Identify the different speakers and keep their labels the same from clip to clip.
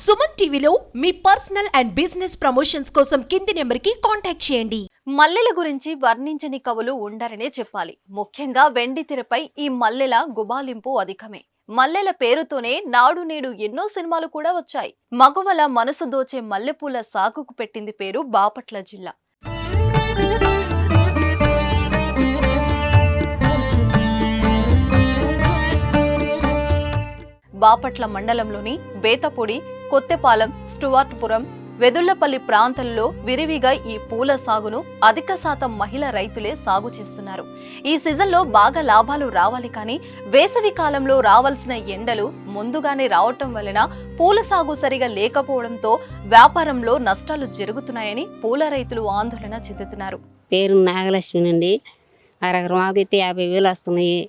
Speaker 1: సుమన్ టీవీలో మీ personal and business promotions కోసం కింది నెంబర్కి కాంటాక్ట్ చేయండి.
Speaker 2: మల్లెల గురించి వర్ణించని కవులు ఉండరనే చెప్పాలి. ముఖ్యంగా వెండి తెరపై ఈ మల్లెల గుబాలింపు అధికమే. మల్లెల పేరుతోనే నాడు నేడు ఎన్నో సినిమాలు కూడా వచ్చాయి. మగవల మనసు దోచే మల్లెపూల సాగుకు పెట్టింది పేరు బాపట్ల జిల్లా. బాపట్ల మండలంలోని బేతపొడి, కొత్తెపాలెం, స్టువార్ట్పురం, వెదుళ్లపల్లి ప్రాంతాల్లో విరివిగా ఈ పూల సాగును అధిక శాతం మహిళా రైతులే సాగు చేస్తున్నారు. ఈ సీజన్లో బాగా లాభాలు రావాలి కానీ వేసవి కాలంలో రావాల్సిన ఎండలు ముందుగానే రావటం వలన పూల సాగు సరిగా లేకపోవడంతో వ్యాపారంలో నష్టాలు జరుగుతున్నాయని పూల రైతులు ఆందోళన చెందుతున్నారు.
Speaker 3: పేరు నాగలక్ష్మి నుండి అరగరం ఆగితే 50,000 వస్తున్నాయి.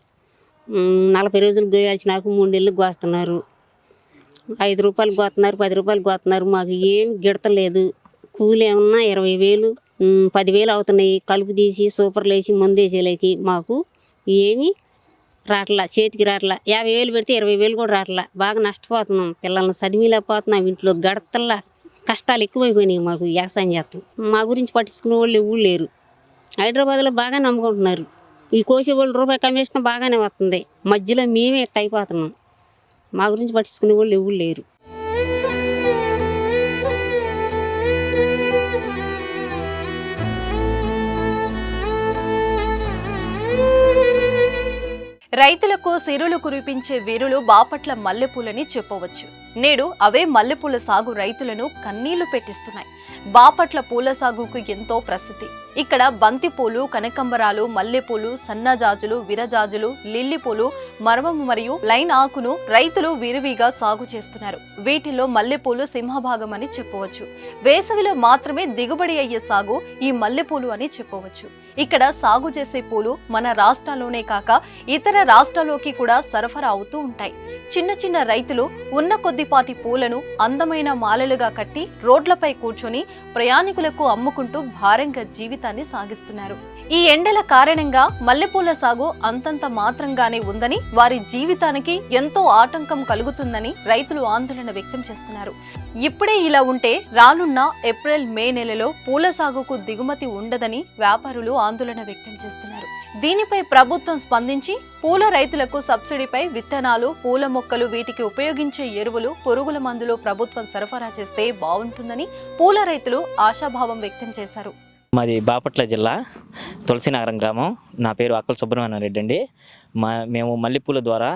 Speaker 3: 40 రోజులు గోయాల్సి నాకు 3 నెలలు కోస్తున్నారు. 5 రూపాయలు కోస్తున్నారు, 10 రూపాయలు కోస్తున్నారు. మాకు ఏం గిడతలేదు. కూలి ఏమన్నా 20,000, 10,000 అవుతున్నాయి. కలుపు తీసి సూపర్లు వేసి ముందేసేలేకి మాకు ఏమీ రాట్లా, చేతికి రాట్లా. 50,000 పెడితే 20,000 కూడా రాట్లా. బాగా నష్టపోతున్నాం. పిల్లల్ని చదివిలేకపోతున్నాం. ఇంట్లో గడతల్లా కష్టాలు ఎక్కువైపోయినాయి. మాకు వ్యవసాయం చేస్తాం. మా గురించి పట్టించుకునే వాళ్ళు ఎవరు లేరు. హైదరాబాద్లో బాగా నమ్ముకుంటున్నారు. ఈ కోసే వాళ్ళు రూపాయి కమిషన్ బాగానే వస్తుంది. మధ్యలో మేమే ఎట్ట అయిపోతున్నాం. మా గురించి పట్టించుకునే వాళ్ళు ఎవరు లేరు.
Speaker 2: రైతులకు సిరులు కురిపించే వీరులు బాపట్ల మల్లెపూలని చెప్పవచ్చు. నేడు అవే మల్లెపూల సాగు రైతులను కన్నీళ్లు పెట్టిస్తున్నాయి. బాపట్ల పూల సాగుకు ఎంతో ప్రసిద్ధి. ఇక్కడ బంతి పూలు, కనకంబరాలు, మల్లెపూలు, సన్నజాజులు, విరజాజులు, లిల్లీ పూలు, మరమము మరియు లైన్ ఆకును రైతులు విరివిగా సాగు చేస్తున్నారు. వీటిలో మల్లెపూలు సింహభాగం అని చెప్పవచ్చు. వేసవిలో మాత్రమే దిగుబడి అయ్యే సాగు ఈ మల్లెపూలు అని చెప్పవచ్చు. ఇక్కడ సాగు చేసే పూలు మన రాష్ట్రాల్లోనే కాక ఇతర రాష్ట్రాల్లోకి కూడా సరఫరా అవుతూ ఉంటాయి. చిన్న చిన్న రైతులు ఉన్న కొద్దిపాటి పూలను అందమైన మాలలుగా కట్టి రోడ్లపై కూర్చొని ప్రయాణికులకు అమ్ముకుంటూ భారంగా జీవితాన్ని సాగిస్తున్నారు. ఈ ఎండల కారణంగా మల్లెపూల సాగు అంతంత మాత్రంగానే ఉందని, వారి జీవితానికి ఎంతో ఆటంకం కలుగుతుందని రైతులు ఆందోళన వ్యక్తం చేస్తున్నారు. ఇప్పుడే ఇలా ఉంటే రానున్న ఏప్రిల్, మే నెలలో పూల సాగుకు దిగుమతి ఉండదని వ్యాపారులు ఆందోళన వ్యక్తం చేస్తున్నారు. దీనిపై ప్రభుత్వం స్పందించి పూల రైతులకు సబ్సిడీపై విత్తనాలు, పూల మొక్కలు, వీటికి ఉపయోగించే ఎరువులు, పురుగుల మందులు ప్రభుత్వం సరఫరా చేస్తే బాగుంటుందని పూల రైతులు ఆశాభావం వ్యక్తం చేశారు.
Speaker 4: మాది బాపట్ల జిల్లా తులసినగరం గ్రామం. నా పేరు అక్కల సుబ్రహ్మణ్యం రెడ్డి అండి. మేము మల్లెపూల ద్వారా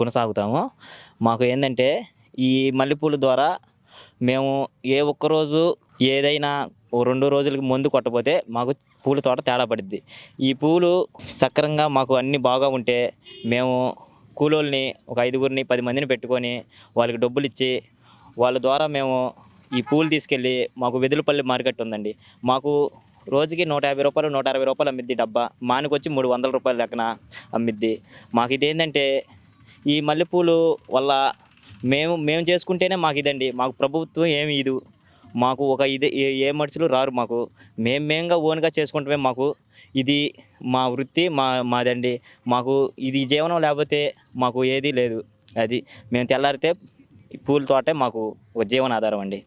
Speaker 4: కొనసాగుతాము. మాకు ఏంటంటే ఈ మల్లెపూల ద్వారా మేము ఏ ఒక్కరోజు ఏదైనా 2 రోజులకి మందు కొట్టకపోతే మాకు పూల తోట తేడా పడుద్ది. ఈ పూలు సక్రంగా మాకు అన్నీ బాగా ఉంటే మేము కూలోల్ని ఒక 5గురిని 10 మందిని పెట్టుకొని వాళ్ళకి డబ్బులు ఇచ్చి వాళ్ళ ద్వారా మేము ఈ పూలు తీసుకెళ్ళి, మాకు వెదులపల్లి మార్కెట్ ఉందండి, మాకు రోజుకి 150 రూపాయలు 160 రూపాయలు అమ్మిద్ది డబ్బా. మానుకొచ్చి 300 రూపాయల లెక్కన అమ్మిద్ది. మాకు ఇదేంటంటే ఈ మల్లెపూలు వల్ల మేము చేసుకుంటేనే మాకు ఇదండి. మాకు ప్రభుత్వం ఏమి ఇది మాకు ఒక ఇది ఏ మనుషులు రారు. మాకు మేంగా ఓన్గా చేసుకుంటే మాకు ఇది మా వృత్తి, మాదండి. మాకు ఇది జీవనం లేకపోతే మాకు ఏదీ లేదు. అది మేము తెల్లారితే పూల తోటే మాకు ఒక జీవనాధారం అండి.